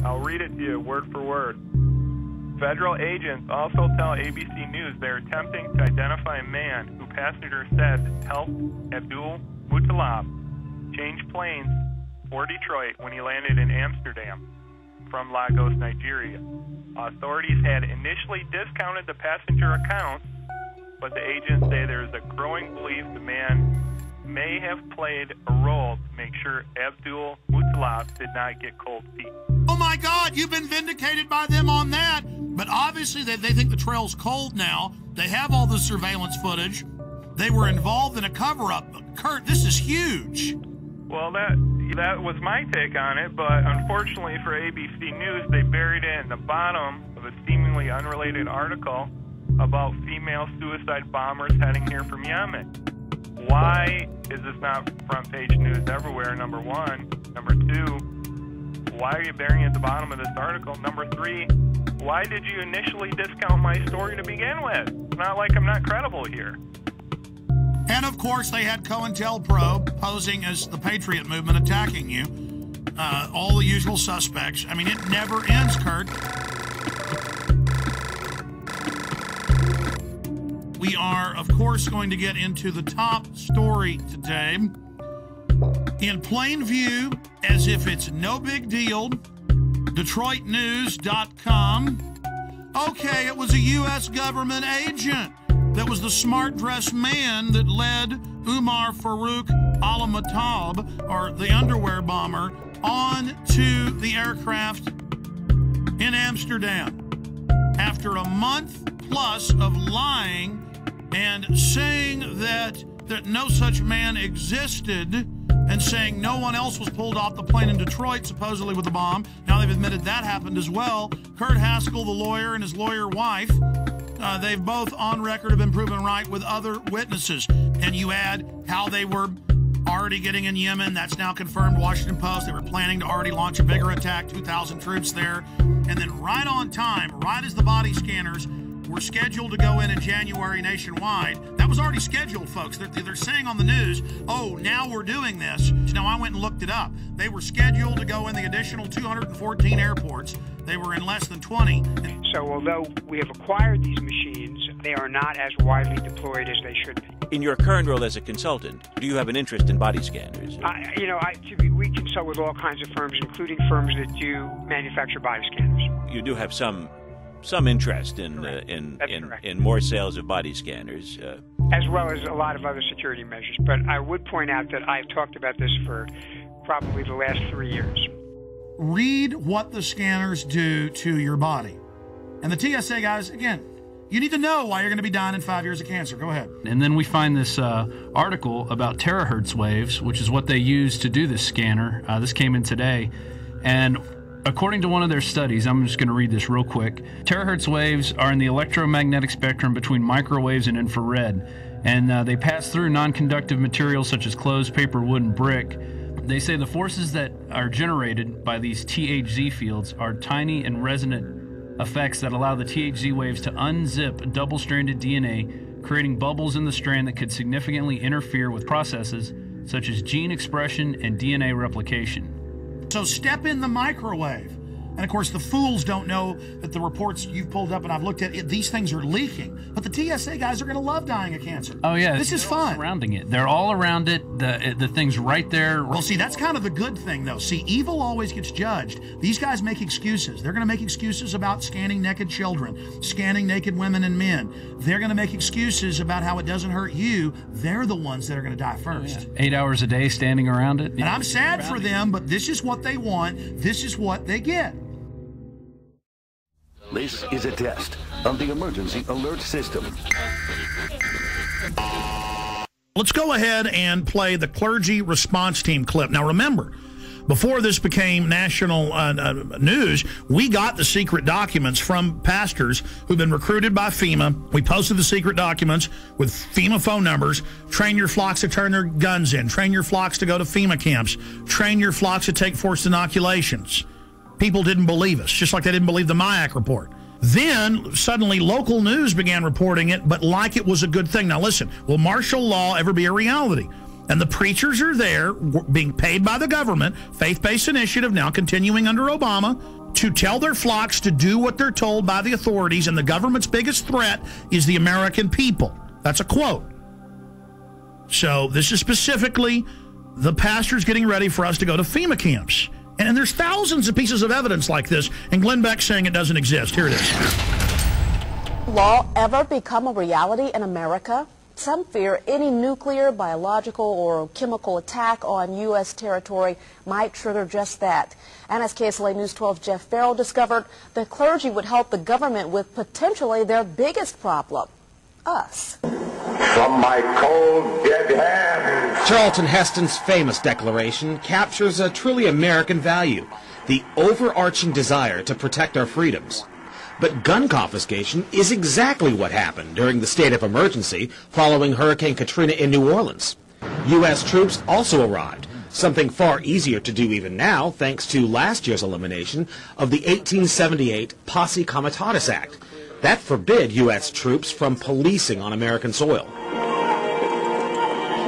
I'll read it to you word for word. Federal agents also tell ABC News they're attempting to identify a man who passengers said helped Abdul Muttalab change planes for Detroit when he landed in Amsterdam from Lagos, Nigeria. Authorities had initially discounted the passenger accounts, but the agents say there's a growing belief the man may have played a role to make sure Abdul Muttalab did not get cold feet. Oh my God, you've been vindicated by them on that. But obviously they think the trail's cold now. They have all the surveillance footage. They were involved in a cover-up. Kurt, this is huge. Well, that was my take on it, but unfortunately for ABC News, they buried it in the bottom of a seemingly unrelated article about female suicide bombers heading here from Yemen. Why is this not front page news everywhere, number one? Number two, why are you burying it at the bottom of this article? Number three, why did you initially discount my story to begin with? It's not like I'm not credible here. And of course, they had COINTELPRO posing as the Patriot movement attacking you. All the usual suspects. I mean, it never ends, Kurt. We are, of course, going to get into the top story today. In plain view, as if it's no big deal, DetroitNews.com. Okay, it was a U.S. government agent that was the smart-dressed man that led Umar Farouk al-Matab, or the underwear bomber, on to the aircraft in Amsterdam. After a month plus of lying and saying that no such man existed, and saying no one else was pulled off the plane in Detroit, supposedly with a bomb. Now they've admitted that happened as well. Kurt Haskell, the lawyer, and his lawyer wife, they've both on record have been proven right with other witnesses. And you add how they were already getting in Yemen. That's now confirmed. Washington Post. They were planning to already launch a bigger attack, 2,000 troops there. And then right on time, right as the body scanners were scheduled to go in January nationwide. That was already scheduled, folks. They're saying on the news, oh, now we're doing this. Now, I went and looked it up. They were scheduled to go in the additional 214 airports. They were in less than 20. So although we have acquired these machines, they are not as widely deployed as they should be. In your current role as a consultant, do you have an interest in body scanners? We consult with all kinds of firms, including firms that do manufacture body scanners. You do have some interest in more sales of body scanners. As well as a lot of other security measures. But I would point out that I've talked about this for probably the last 3 years. Read what the scanners do to your body. And the TSA guys, again, you need to know why you're going to be dying in 5 years of cancer. Go ahead. And then we find this article about terahertz waves, which is what they use to do this scanner. This came in today. And according to one of their studies, I'm just going to read this real quick. Terahertz waves are in the electromagnetic spectrum between microwaves and infrared, and they pass through non-conductive materials such as clothes, paper, wood, and brick. They say the forces that are generated by these THZ fields are tiny and resonant effects that allow the THZ waves to unzip double-stranded DNA, creating bubbles in the strand that could significantly interfere with processes such as gene expression and DNA replication. So step in the microwave. And of course, the fools don't know that the reports you've pulled up and I've looked at, these things are leaking. But the TSA guys are going to love dying of cancer. Oh, yeah. This is fun. Surrounding it. They're all around it. The thing's right there. Well, see, that's kind of the good thing, though. See, evil always gets judged. These guys make excuses. They're going to make excuses about scanning naked children, scanning naked women and men. They're going to make excuses about how it doesn't hurt you. They're the ones that are going to die first. Oh, yeah. 8 hours a day standing around it. And I'm sad for them, but this is what they want. This is what they get. This is a test of the emergency alert system. Let's go ahead and play the clergy response team clip. Now remember, before this became national news, we got the secret documents from pastors who've been recruited by FEMA. We posted the secret documents with FEMA phone numbers. Train your flocks to turn their guns in. Train your flocks to go to FEMA camps. Train your flocks to take forced inoculations. People didn't believe us, just like they didn't believe the MIAC report. Then, suddenly, local news began reporting it, but like it was a good thing. Now, listen, will martial law ever be a reality? And the preachers are there, being paid by the government, faith-based initiative, now continuing under Obama. to tell their flocks to do what they're told by the authorities, and the government's biggest threat is the American people. That's a quote. So this is specifically the pastors getting ready for us to go to FEMA camps. And there's thousands of pieces of evidence like this, and Glenn Beck's saying it doesn't exist. Here it is. Law ever become a reality in America? Some fear any nuclear, biological, or chemical attack on U.S. territory might trigger just that. And as KSLA News 12's Jeff Farrell discovered, the clergy would help the government with potentially their biggest problem, us. From my cold, dead hands. Charlton Heston's famous declaration captures a truly American value, the overarching desire to protect our freedoms. But gun confiscation is exactly what happened during the state of emergency following Hurricane Katrina in New Orleans. U.S. troops also arrived, something far easier to do even now thanks to last year's elimination of the 1878 Posse Comitatus Act. That forbid U.S. troops from policing on American soil.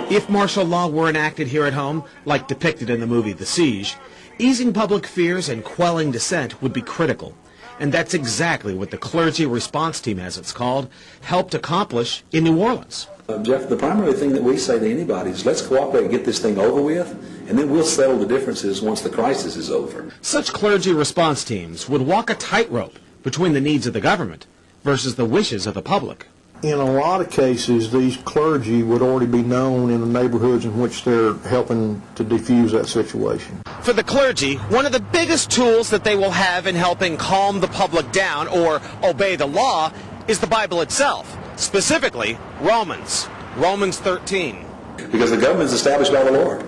If martial law were enacted here at home, like depicted in the movie The Siege, easing public fears and quelling dissent would be critical. And that's exactly what the Clergy Response Team, as it's called, helped accomplish in New Orleans. Jeff, the primary thing that we say to anybody is let's cooperate and get this thing over with, and then we'll settle the differences once the crisis is over. Such clergy response teams would walk a tightrope between the needs of the government versus the wishes of the public. In a lot of cases, these clergy would already be known in the neighborhoods in which they're helping to defuse that situation. For the clergy, one of the biggest tools that they will have in helping calm the public down or obey the law is the Bible itself, specifically Romans 13. Because the government is established by the Lord,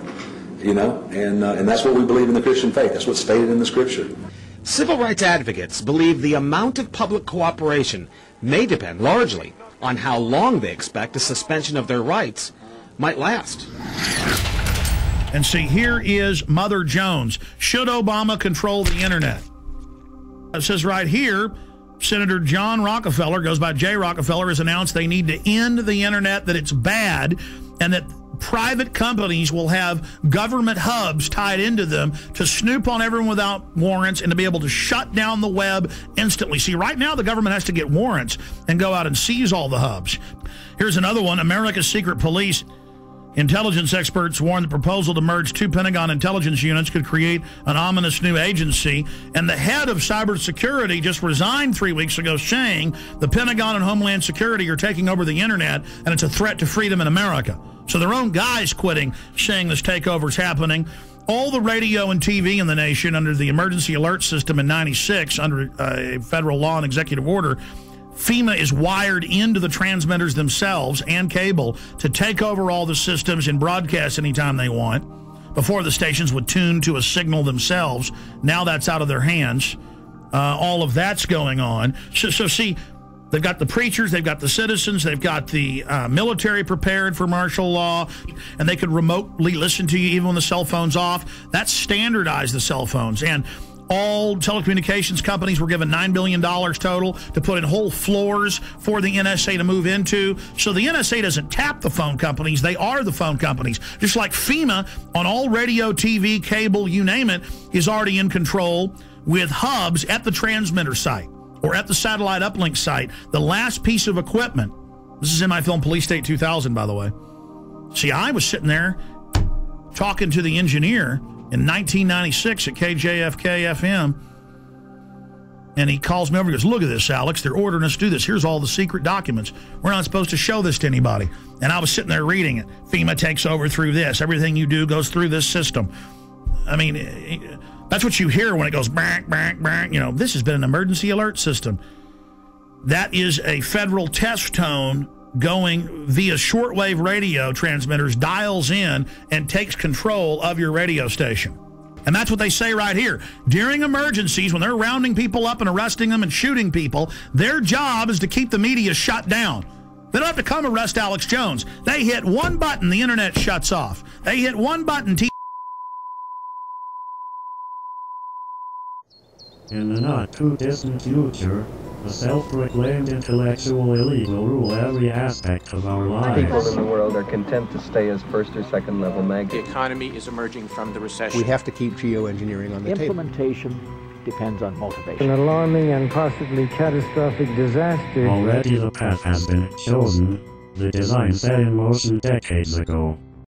you know, and that's what we believe in the Christian faith. That's what's stated in the Scripture. Civil rights advocates believe the amount of public cooperation may depend largely on how long they expect a suspension of their rights might last. And see, here is Mother Jones. Should Obama control the internet? It says right here, Senator John Rockefeller, goes by J. Rockefeller, has announced they need to end the internet, that it's bad, and that private companies will have government hubs tied into them to snoop on everyone without warrants and to be able to shut down the web instantly. See, right now the government has to get warrants and go out and seize all the hubs. Here's another one. America's secret police. Intelligence experts warn the proposal to merge two Pentagon intelligence units could create an ominous new agency. And the head of cybersecurity just resigned 3 weeks ago, saying the Pentagon and Homeland Security are taking over the internet and it's a threat to freedom in America. So their own guys quitting, saying this takeover is happening. All the radio and TV in the nation under the emergency alert system in '96, under a federal law and executive order, FEMA is wired into the transmitters themselves and cable to take over all the systems and broadcast anytime they want. Before, the stations would tune to a signal themselves. Now that's out of their hands. All of that's going on. So see, they've got the preachers, they've got the citizens, they've got the military prepared for martial law, and they could remotely listen to you even when the cell phone's off. That's standardized, the cell phones. And all telecommunications companies were given $9 billion total to put in whole floors for the NSA to move into. So the NSA doesn't tap the phone companies. They are the phone companies. Just like FEMA on all radio, TV, cable, you name it, is already in control with hubs at the transmitter site or at the satellite uplink site. The last piece of equipment, this is in my film Police State 2000, by the way. See, I was sitting there talking to the engineer in 1996 at KJFK FM, and he calls me over and goes, look at this, Alex. They're ordering us to do this. Here's all the secret documents. We're not supposed to show this to anybody. And I was sitting there reading it. FEMA takes over through this. Everything you do goes through this system. I mean, that's what you hear when it goes, bang, bang, bang. You know, this has been an emergency alert system. That is a federal test tone going via shortwave radio transmitters, dials in, and takes control of your radio station. And that's what they say right here. During emergencies, when they're rounding people up and arresting them and shooting people, their job is to keep the media shut down. They don't have to come arrest Alex Jones. They hit one button, the internet shuts off. They hit one button, In the not-too-distant future, the self-proclaimed intellectual elite will rule every aspect of our lives. People in the world are content to stay as first or second level maggots. The economy is emerging from the recession. We have to keep geoengineering on the Implementation depends on motivation. An alarming and possibly catastrophic disaster. Already the path has been chosen, the design set in motion decades ago.